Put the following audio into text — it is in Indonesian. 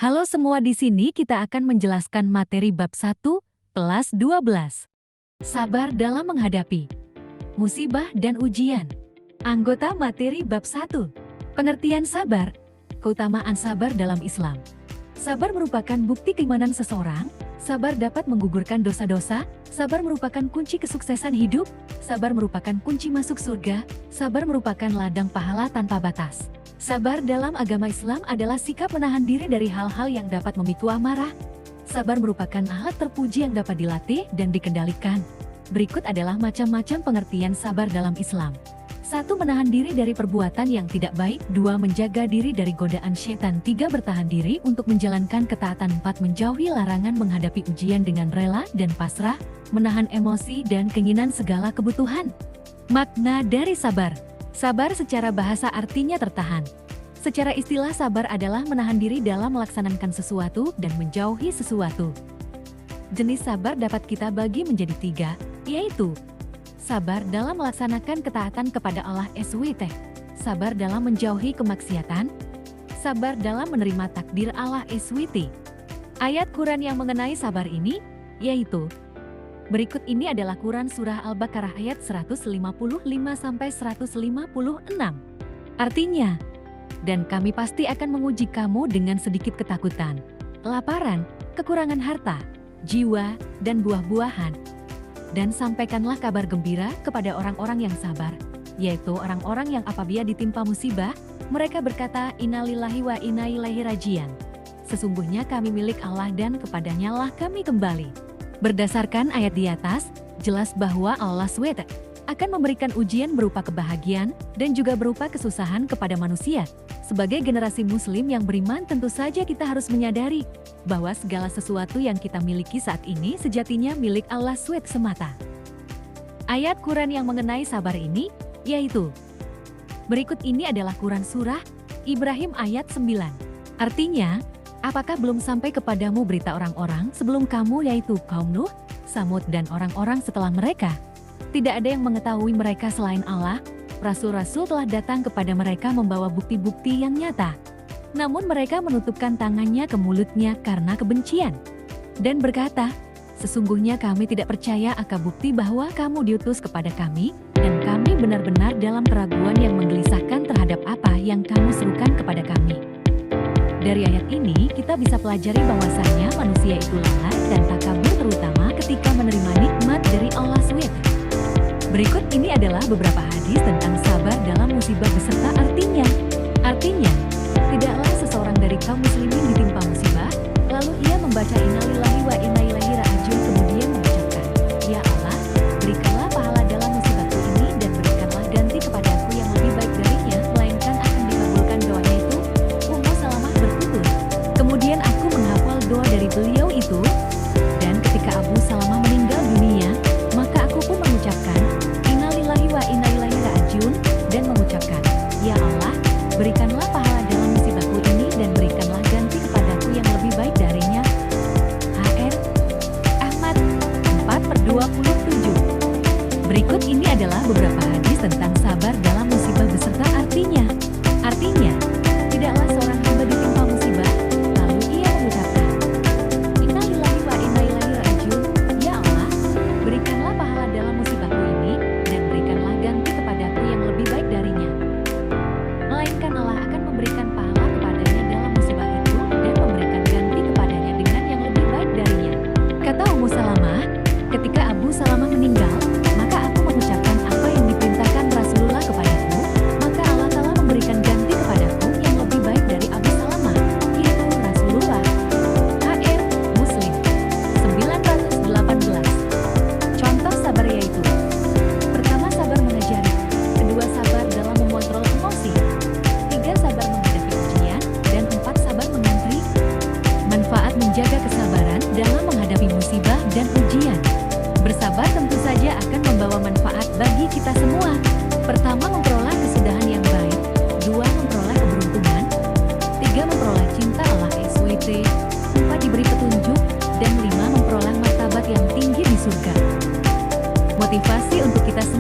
Halo semua, di sini kita akan menjelaskan materi bab 1, kelas 12. Sabar dalam menghadapi musibah dan ujian. Anggota materi bab 1. Pengertian sabar. Keutamaan sabar dalam Islam. Sabar merupakan bukti keimanan seseorang. Sabar dapat menggugurkan dosa-dosa. Sabar merupakan kunci kesuksesan hidup. Sabar merupakan kunci masuk surga. Sabar merupakan ladang pahala tanpa batas. Sabar dalam agama Islam adalah sikap menahan diri dari hal-hal yang dapat memicu amarah. Sabar merupakan alat terpuji yang dapat dilatih dan dikendalikan. Berikut adalah macam-macam pengertian sabar dalam Islam. 1. Menahan diri dari perbuatan yang tidak baik. 2. Menjaga diri dari godaan syaitan. 3. Bertahan diri untuk menjalankan ketaatan. 4. Menjauhi larangan, menghadapi ujian dengan rela dan pasrah, menahan emosi dan keinginan segala kebutuhan. Makna dari sabar. Sabar secara bahasa artinya tertahan. Secara istilah, sabar adalah menahan diri dalam melaksanakan sesuatu dan menjauhi sesuatu. Jenis sabar dapat kita bagi menjadi 3, yaitu sabar dalam melaksanakan ketaatan kepada Allah SWT, sabar dalam menjauhi kemaksiatan, sabar dalam menerima takdir Allah SWT. Ayat Quran yang mengenai sabar ini, yaitu berikut ini adalah Quran Surah Al-Baqarah ayat 155-156. Artinya, dan kami pasti akan menguji kamu dengan sedikit ketakutan, kelaparan, kekurangan harta, jiwa, dan buah-buahan. Dan sampaikanlah kabar gembira kepada orang-orang yang sabar, yaitu orang-orang yang apabila ditimpa musibah, mereka berkata, Inna lillahi wa inna ilaihi raji'un. Sesungguhnya kami milik Allah dan kepadanya lah kami kembali. Berdasarkan ayat di atas, jelas bahwa Allah SWT akan memberikan ujian berupa kebahagiaan dan juga berupa kesusahan kepada manusia. Sebagai generasi muslim yang beriman, tentu saja kita harus menyadari bahwa segala sesuatu yang kita miliki saat ini sejatinya milik Allah SWT semata. Ayat Quran yang mengenai sabar ini, yaitu berikut ini adalah Quran Surah Ibrahim ayat 9. Artinya, apakah belum sampai kepadamu berita orang-orang sebelum kamu, yaitu kaum Nuh, Samud, dan orang-orang setelah mereka? Tidak ada yang mengetahui mereka selain Allah. Rasul-rasul telah datang kepada mereka membawa bukti-bukti yang nyata. Namun mereka menutupkan tangannya ke mulutnya karena kebencian. Dan berkata, sesungguhnya kami tidak percaya akan bukti bahwa kamu diutus kepada kami, dan kami benar-benar dalam keraguan yang menggelisahkan terhadap apa yang kamu serukan kepada kami. Dari ayat ini, kita bisa pelajari bahwasanya manusia itu lalai dan takabur, terutama ketika menerima nikmat dari Allah SWT. Berikut ini adalah beberapa hadis tentang sabar dalam musibah beserta artinya. Artinya, tidaklah seseorang dari kaum muslimin ditimpa musibah, lalu ia membaca Inna lillahi wa inna ilaihi raji'un, kemudian mengucapkan, Ya Allah, berikanlah pahala dalam musibahku ini dan berikanlah ganti kepadaku yang lebih baik darinya, melainkan akan dikabulkan doanya itu. Ummu Salamah bertutur, kemudian aku menghafal doa dari beliau itu, dan ketika Abu Salamah meninggal dunia, maka aku pun mengucapkan Inna lillahi wa inna ilaihi raji'un dan mengucapkan, Ya Allah, berikanlah pahala dalam musibahku ini dan berikanlah ganti kepadaku yang lebih baik darinya. H.R. Ahmad 4/27. Berikut ini adalah beberapa hadis tentang sabar dalam musibah beserta artinya. Artinya, tidaklah seorang hamba ditimpa musibah, lalu ia mengucapkan, Inna lillahi wa inna ilaihi raji'un, Ya Allah, berikanlah pahala dalam musibahku ini, dan berikanlah ganti kepadaku yang lebih baik darinya. Melainkan Allah akan memberikan pahala kepadanya dalam musibah itu, dan memberikan ganti kepadanya dengan yang lebih baik darinya. Kata Ummu Salamah, ketika Abu Salamah meninggal, maka aku mengucapkan apa yang diperintahkan Rasulullah kepadaku, maka Allah telah memberikan ganti kepadaku yang lebih baik dari Abu Salamah, yaitu Rasulullah. HR Muslim 918. Contoh sabar yaitu: pertama, sabar mengajari. Kedua, sabar dalam mengontrol emosi. 3. Sabar menghadapi ujian. Dan 4. Sabar mengantri. Manfaat menjaga kesabaran dalam menghadapi musibah dan ujian. Bersabar tentu saja akan membawa manfaat bagi kita semua. Pertama, memperoleh kesudahan yang baik. 2. Memperoleh keberuntungan. 3. Memperoleh cinta Allah SWT. 4. Diberi petunjuk. Dan 5. Memperoleh martabat yang tinggi di surga. Motivasi untuk kita semua